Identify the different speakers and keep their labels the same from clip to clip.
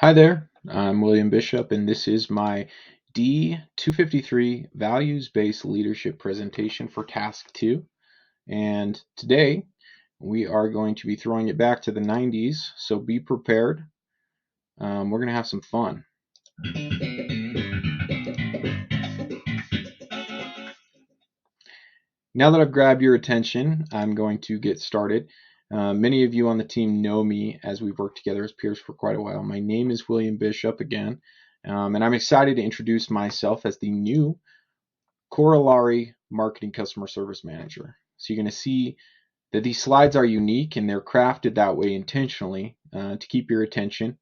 Speaker 1: Hi there, I'm William Bishop, and this is my D253 Values-Based Leadership presentation for Task 2. And today we are going to be throwing it back to the 90s, so be prepared. We're going to have some fun. Now that I've grabbed your attention, I'm going to get started. Many of you on the team know me as we've worked together as peers for quite a while. My name is William Bishop again, and I'm excited to introduce myself as the new Corollary Marketing Customer Service Manager. So you're going to see that these slides are unique and they're crafted that way intentionally to keep your attention.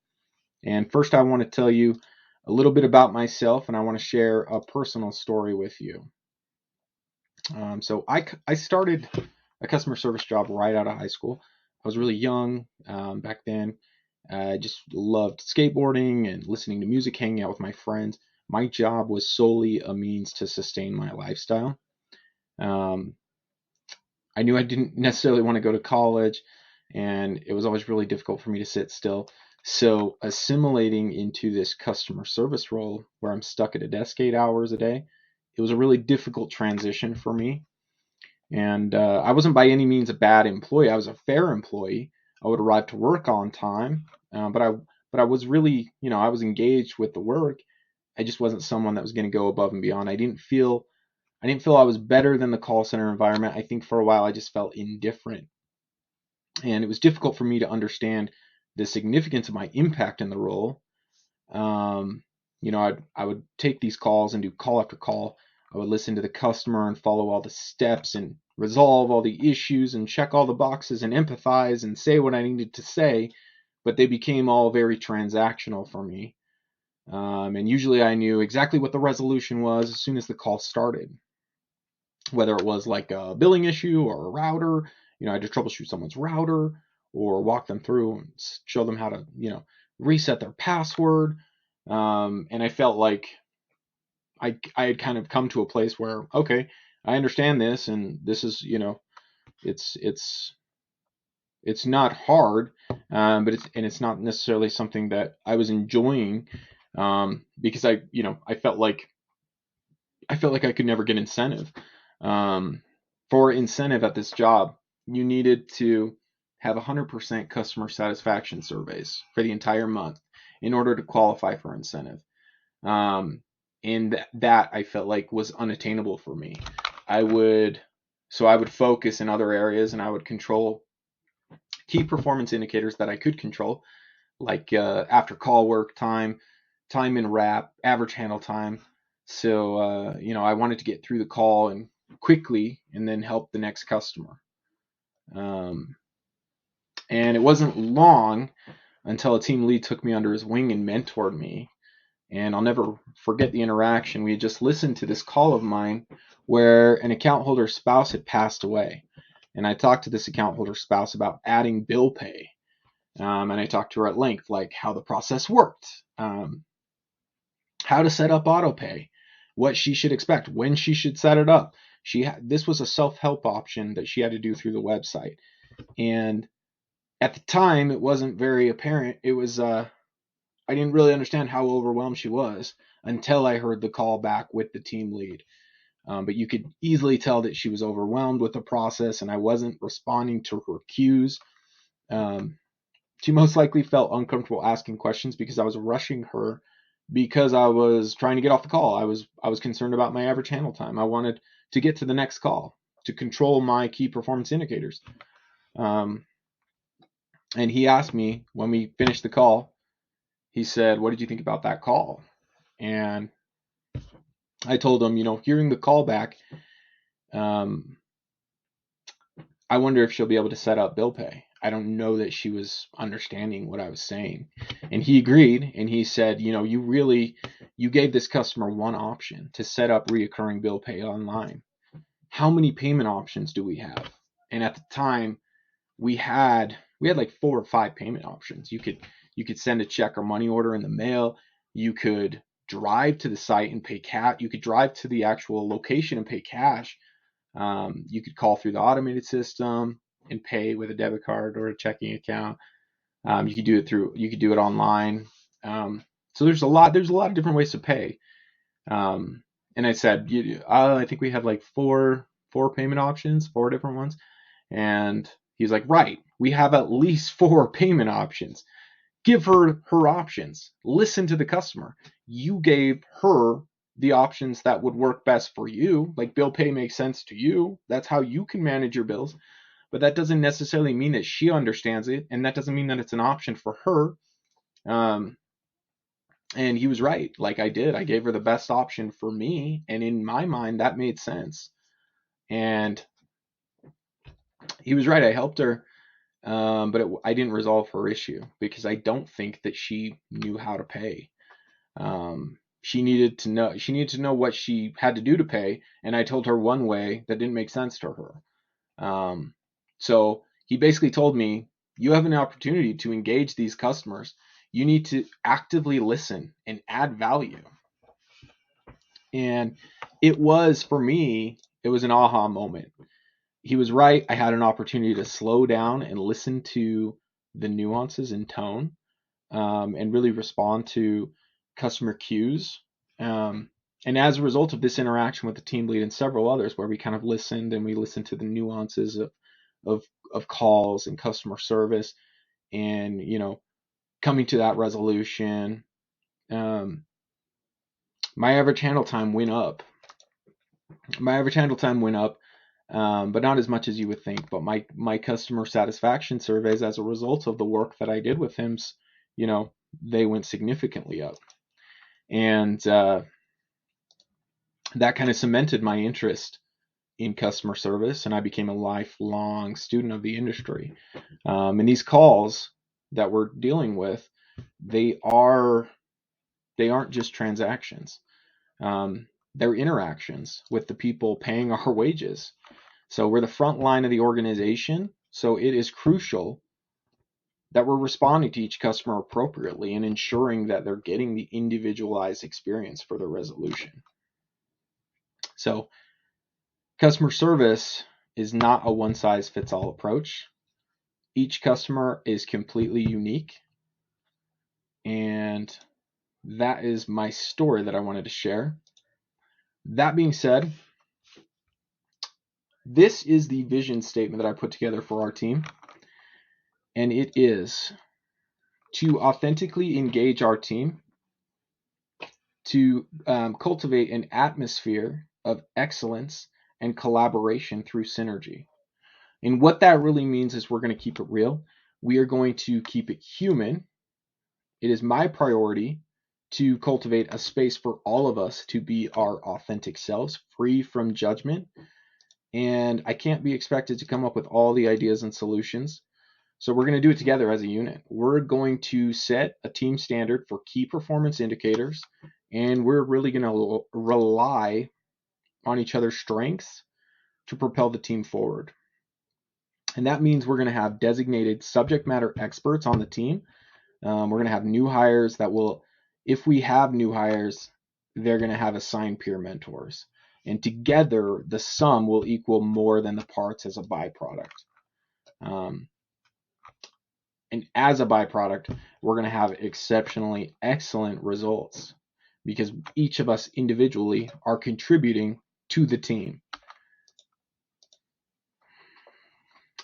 Speaker 1: And first, I want to tell you a little bit about myself, and I want to share a personal story with you. So I started a customer service job right out of high school. I was really young back then. I just loved skateboarding and listening to music, hanging out with my friends. My job was solely a means to sustain my lifestyle. Um, I knew I didn't necessarily want to go to college, and it was always really difficult for me to sit still. So, assimilating into this customer service role where I'm stuck at a desk 8 hours a day, it was a really difficult transition for me. And I wasn't by any means a bad employee. I was a fair employee. I would arrive to work on time, but I was really, I was engaged with the work. I just wasn't someone that was going to go above and beyond. I didn't feel I was better than the call center environment. I think for a while I just felt indifferent, and it was difficult for me to understand the significance of my impact in the role. Um, I would take these calls and do call after call. I would listen to the customer and follow all the steps and resolve all the issues and check all the boxes and empathize and say what I needed to say, but they became all very transactional for me. And usually I knew exactly what the resolution was as soon as the call started, whether it was like a billing issue or a router. I just troubleshoot someone's router or walk them through and show them how to, reset their password. And I felt like I had kind of come to a place where, okay, I understand this, and this is, it's it's not hard, but it's not necessarily something that I was enjoying, because I felt like I could never get incentive. Um, for incentive at this job, you needed to have 100% customer satisfaction surveys for the entire month in order to qualify for incentive. Um, and that I felt like was unattainable for me. I would so I would focus in other areas, and I would control key performance indicators that I could control, like after call work time, time in wrap, average handle time. So I wanted to get through the call and quickly, and then help the next customer. Um, and it wasn't long until a team lead took me under his wing and mentored me. And I'll never forget the interaction. We had just listened to this call of mine where an account holder's spouse had passed away. And I talked to this account holder's spouse about adding bill pay. And I talked to her at length, like how the process worked, how to set up auto pay, what she should expect, when she should set it up. This was a self-help option that she had to do through the website. And at the time, it wasn't very apparent. It was I didn't really understand how overwhelmed she was until I heard the call back with the team lead. But you could easily tell that she was overwhelmed with the process, and I wasn't responding to her cues. Um, she most likely felt uncomfortable asking questions because I was rushing her, because I was trying to get off the call. I was concerned about my average handle time. I wanted to get to the next call to control my key performance indicators. Um, and he asked me when we finished the call. He said, "What did you think about that call?" And I told him, hearing the call back, um, I wonder if she'll be able to set up bill pay. I don't know that she was understanding what I was saying. And he agreed, and he said, you gave this customer one option to set up reoccurring bill pay online. How many payment options do we have? And at the time, we had like 4 or 5 payment options. You could send a check or money order in the mail. You could drive to the site and pay cash. You could drive to the actual location and pay cash. You could call through the automated system and pay with a debit card or a checking account. You could do it online. So there's a lot of different ways to pay. And I said, I think we have like four payment options, 4 different ones. And he's like, right, we have at least 4 payment options. Give her options. Listen to the customer. You gave her the options that would work best for you. Like bill pay makes sense to you. That's how you can manage your bills. But that doesn't necessarily mean that she understands it, and that doesn't mean that it's an option for her. And he was right. Like I gave her the best option for me, and in my mind that made sense. And he was right. I helped her, but I didn't resolve her issue because I don't think that she knew how to pay. She needed to know what she had to do to pay, and I told her one way that didn't make sense to her. So he basically told me, you have an opportunity to engage these customers. You need to actively listen and add value. And for me, it was an aha moment. He was right. I had an opportunity to slow down and listen to the nuances in tone, and really respond to customer cues. And as a result of this interaction with the team lead and several others, where we kind of listened to the nuances of calls and customer service, and coming to that resolution, my average handle time went up. But not as much as you would think. But my customer satisfaction surveys, as a result of the work that I did with him, they went significantly up. And that kind of cemented my interest in customer service, and I became a lifelong student of the industry. And these calls that we're dealing with, they aren't just transactions. They're interactions with the people paying our wages. So we're the front line of the organization. So it is crucial that we're responding to each customer appropriately and ensuring that they're getting the individualized experience for their resolution. So customer service is not a one-size-fits-all approach. Each customer is completely unique. And that is my story that I wanted to share. That being said, this is the vision statement that I put together for our team. And it is to authentically engage our team, to cultivate an atmosphere of excellence and collaboration through synergy. And what that really means is we're going to keep it real. We are going to keep it human. It is my priority to cultivate a space for all of us to be our authentic selves, free from judgment. And I can't be expected to come up with all the ideas and solutions. So we're going to do it together as a unit. We're going to set a team standard for key performance indicators, and we're really going to rely on each other's strengths to propel the team forward. And that means we're going to have designated subject matter experts on the team. We're going to have new hires that will, if we have new hires, they're going to have assigned peer mentors. And together, the sum will equal more than the parts as a byproduct. And as a byproduct, we're going to have exceptionally excellent results because each of us individually are contributing to the team.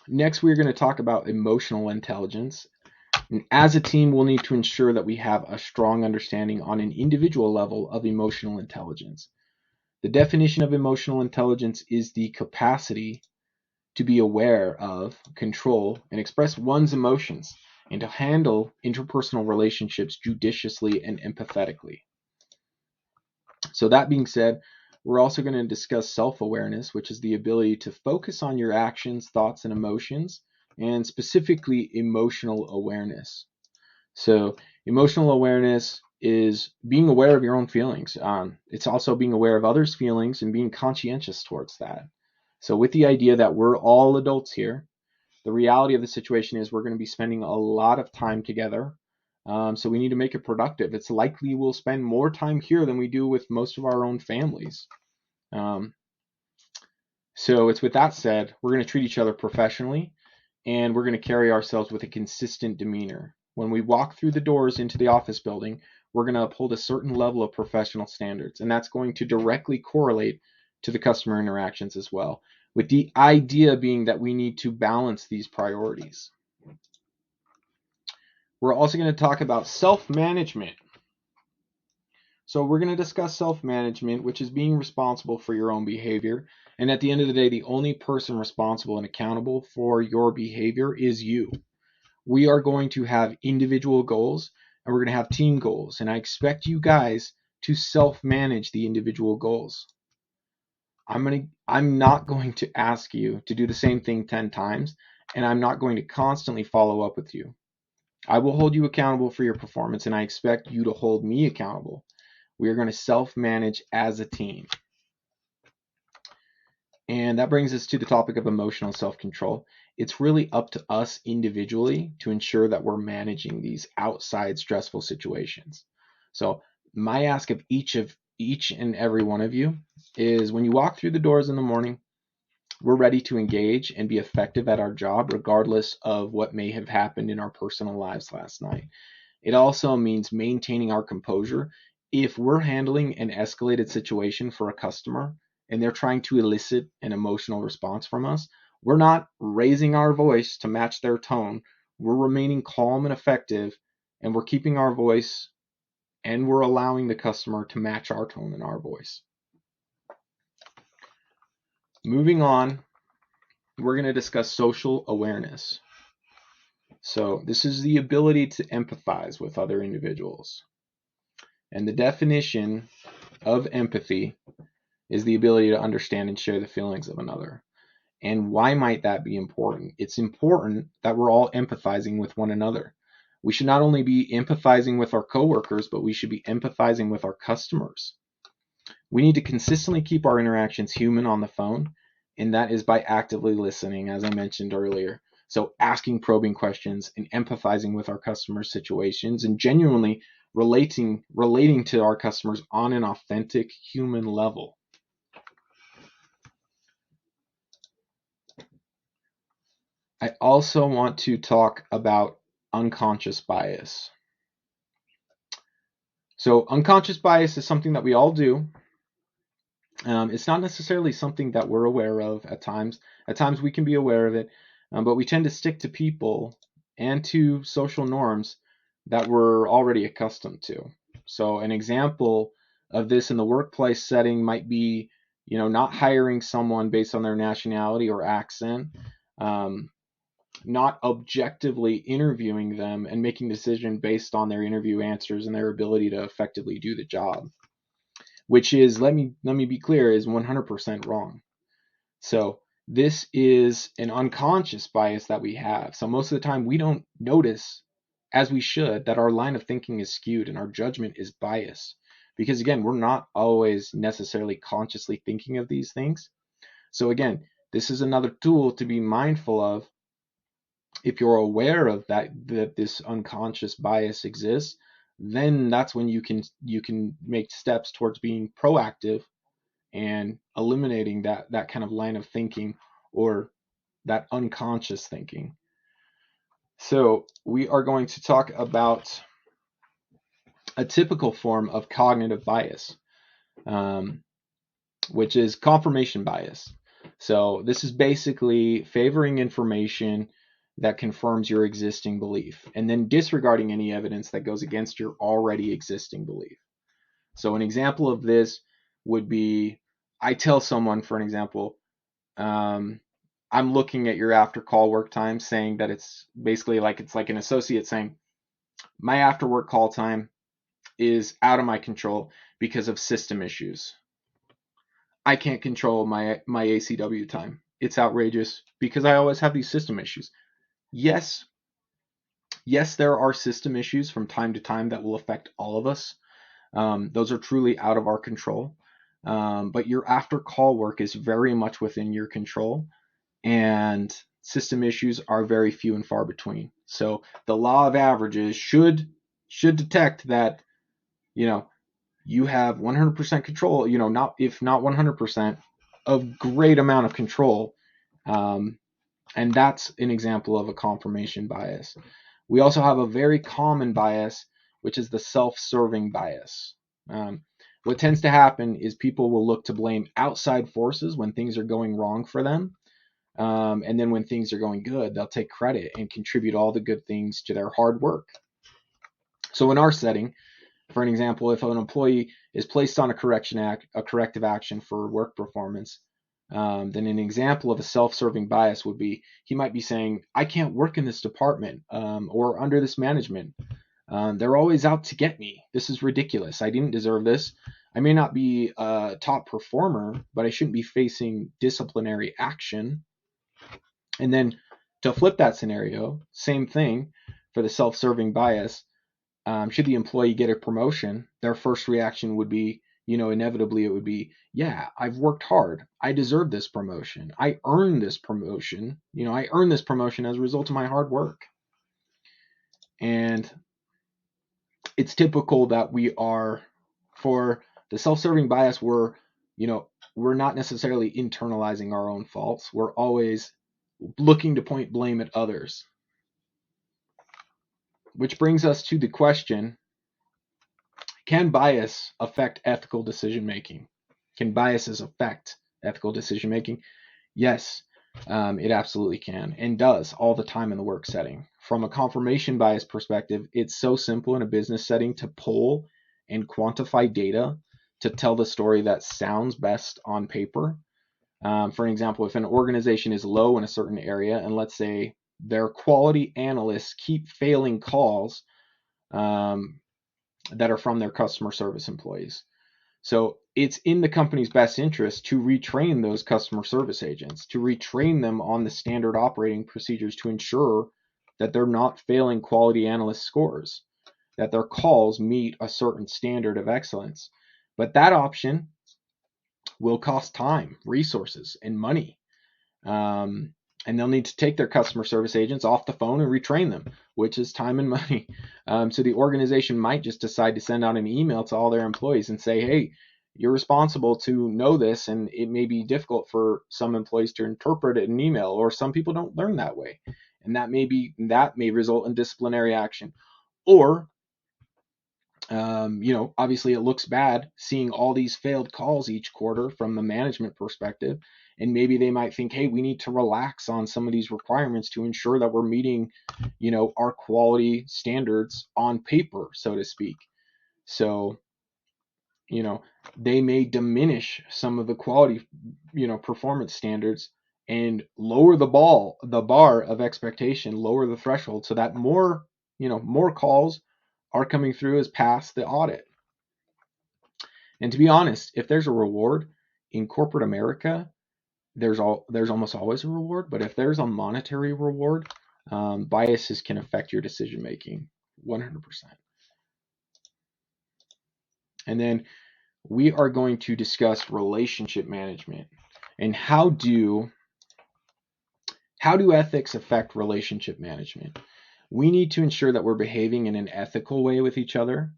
Speaker 1: Next, we're going to talk about emotional intelligence. And as a team, we'll need to ensure that we have a strong understanding on an individual level of emotional intelligence. The definition of emotional intelligence is the capacity to be aware of, control, and express one's emotions, and to handle interpersonal relationships judiciously and empathetically. So that being said, we're also going to discuss self-awareness, which is the ability to focus on your actions, thoughts, and emotions, and specifically emotional awareness. So emotional awareness is being aware of your own feelings. It's also being aware of others' feelings and being conscientious towards that. So with the idea that we're all adults here, the reality of the situation is we're going to be spending a lot of time together. So we need to make it productive. It's likely we'll spend more time here than we do with most of our own families. So it's with that said, we're going to treat each other professionally, and we're going to carry ourselves with a consistent demeanor. when we walk through the doors into the office building, we're going to uphold a certain level of professional standards, and that's going to directly correlate to the customer interactions as well, with the idea being that we need to balance these priorities. We're also going to talk about self-management. So we're going to discuss self-management, which is being responsible for your own behavior. And at the end of the day, the only person responsible and accountable for your behavior is you. We are going to have individual goals and we're going to have team goals. And I expect you guys to self-manage the individual goals. I'm not going to ask you to do the same thing 10 times, and I'm not going to constantly follow up with you. I will hold you accountable for your performance, and I expect you to hold me accountable. We are going to self-manage as a team. And that brings us to the topic of emotional self-control. It's really up to us individually to ensure that we're managing these outside stressful situations. So my ask of each and every one of you is, when you walk through the doors in the morning, we're ready to engage and be effective at our job regardless of what may have happened in our personal lives last night. It also means maintaining our composure. If we're handling an escalated situation for a customer and they're trying to elicit an emotional response from us, we're not raising our voice to match their tone. We're remaining calm and effective, and we're keeping our voice, and we're allowing the customer to match our tone and our voice. Moving on, we're going to discuss social awareness. So this is the ability to empathize with other individuals. And the definition of empathy is the ability to understand and share the feelings of another. And why might that be important? It's important that we're all empathizing with one another. We should not only be empathizing with our coworkers, but we should be empathizing with our customers. We need to consistently keep our interactions human on the phone, and that is by actively listening, as I mentioned earlier. So asking probing questions and empathizing with our customers' situations and genuinely relating to our customers on an authentic human level. I also want to talk about unconscious bias. So unconscious bias is something that we all do. It's not necessarily something that we're aware of at times. At times we can be aware of it, but we tend to stick to people and to social norms that we're already accustomed to. So an example of this in the workplace setting might be, not hiring someone based on their nationality or accent, not objectively interviewing them and making a decision based on their interview answers and their ability to effectively do the job, which is, let me be clear, is 100% wrong. So this is an unconscious bias that we have. So most of the time we don't notice, as we should, that our line of thinking is skewed and our judgment is biased. Because again, we're not always necessarily consciously thinking of these things. So again, this is another tool to be mindful of. If you're aware of that this unconscious bias exists, then that's when you can make steps towards being proactive and eliminating that kind of line of thinking or that unconscious thinking. So we are going to talk about a typical form of cognitive bias, which is confirmation bias. So this is basically favoring information that confirms your existing belief and then disregarding any evidence that goes against your already existing belief. So an example of this would be, I tell someone, for an example, I'm looking at your after call work time, saying that it's basically like an associate saying, my after work call time is out of my control because of system issues. I can't control my ACW time. It's outrageous because I always have these system issues. Yes, there are system issues from time to time that will affect all of us. Those are truly out of our control. But your after call work is very much within your control, and system issues are very few and far between. So the law of averages should detect that, you have 100% control, not 100%, of great amount of control. And that's an example of a confirmation bias. We also have a very common bias, which is the self-serving bias. What tends to happen is people will look to blame outside forces when things are going wrong for them. And then when things are going good, they'll take credit and contribute all the good things to their hard work. So in our setting, for an example, if an employee is placed on a corrective action for work performance, then an example of a self-serving bias would be he might be saying, I can't work in this department or under this management. They're always out to get me. This is ridiculous. I didn't deserve this. I may not be a top performer, but I shouldn't be facing disciplinary action. And then to flip that scenario, same thing for the self-serving bias. Should the employee get a promotion, their first reaction would be, inevitably it would be, yeah, I've worked hard. I deserve this promotion. I earned this promotion. I earned this promotion as a result of my hard work. And it's typical that we are, for the self-serving bias, we're not necessarily internalizing our own faults. We're always looking to point blame at others. Which brings us to the question, can bias affect ethical decision making? Can biases affect ethical decision making? Yes, it absolutely can, and does all the time in the work setting. From a confirmation bias perspective, it's so simple in a business setting to pull and quantify data to tell the story that sounds best on paper. For an example, if an organization is low in a certain area, and let's say their quality analysts keep failing calls that are from their customer service employees. So it's in the company's best interest to retrain those customer service agents, to retrain them on the standard operating procedures to ensure that they're not failing quality analyst scores, that their calls meet a certain standard of excellence. But that option will cost time, resources, and money. And they'll need to take their customer service agents off the phone and retrain them, which is time and money. So the organization might just decide to send out an email to all their employees and say, hey, you're responsible to know this, and it may be difficult for some employees to interpret it in an email, or some people don't learn that way. And that may result in disciplinary action. Or obviously it looks bad seeing all these failed calls each quarter from the management perspective. And maybe they might think, hey, we need to relax on some of these requirements to ensure that we're meeting, our quality standards on paper, so to speak. So, they may diminish some of the quality, performance standards and lower the bar of expectation, lower the threshold so that more calls are coming through as past the audit. And to be honest, if there's a reward in corporate America, there's almost always a reward. But if there's a monetary reward, biases can affect your decision making 100%. And then we are going to discuss relationship management and how do ethics affect relationship management. We need to ensure that we're behaving in an ethical way with each other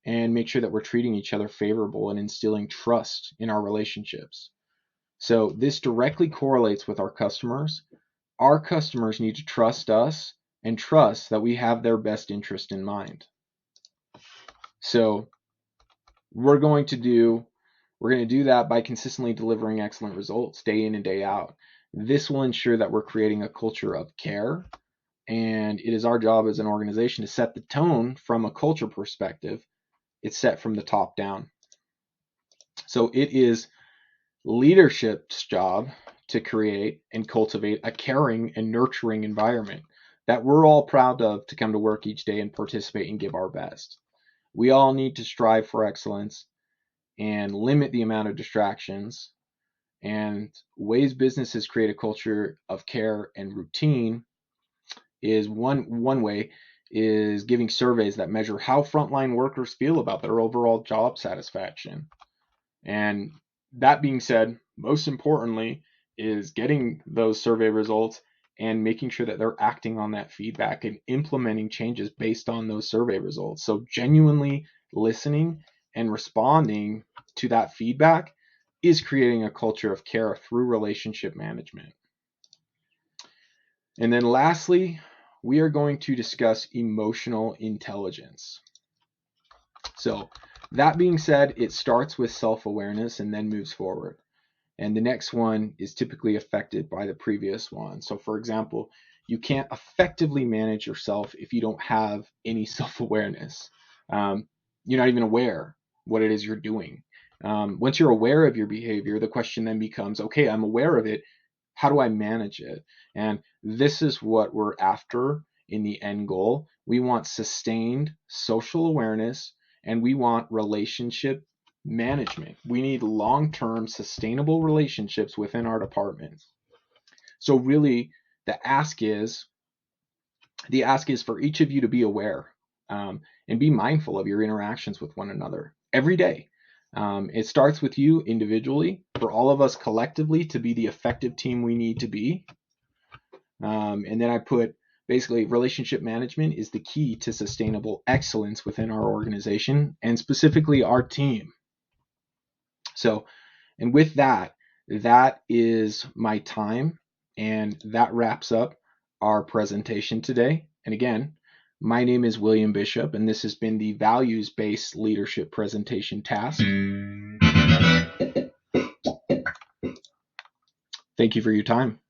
Speaker 1: and make sure that we're treating each other favorable and instilling trust in our relationships. So this directly correlates with our customers. Our customers need to trust us and trust that we have their best interest in mind. So we're going to do that by consistently delivering excellent results day in and day out. This will ensure that we're creating a culture of care, and it is our job as an organization to set the tone from a culture perspective. It's set from the top down. So it is leadership's job to create and cultivate a caring and nurturing environment that we're all proud of to come to work each day and participate and give our best. We all need to strive for excellence and limit the amount of distractions. And ways businesses create a culture of care and routine is one way is giving surveys that measure how frontline workers feel about their overall job satisfaction. And that being said, most importantly is getting those survey results and making sure that they're acting on that feedback and implementing changes based on those survey results. So genuinely listening and responding to that feedback is creating a culture of care through relationship management. And then lastly, we are going to discuss emotional intelligence. So that being said, it starts with self-awareness and then moves forward. And the next one is typically affected by the previous one. So for example, you can't effectively manage yourself if you don't have any self-awareness. You're not even aware what it is you're doing. Once you're aware of your behavior, the question then becomes, okay, I'm aware of it. How do I manage it? And this is what we're after in the end goal. We want sustained social awareness, and we want relationship management. We need long-term sustainable relationships within our departments. So really the ask is for each of you to be aware and be mindful of your interactions with one another every day. It starts with you individually, for all of us collectively to be the effective team we need to be. And then I put basically relationship management is the key to sustainable excellence within our organization and specifically our team. So, and with that, that is my time, and that wraps up our presentation today. And again, my name is William Bishop, and this has been the Values-Based Leadership presentation task. Thank you for your time.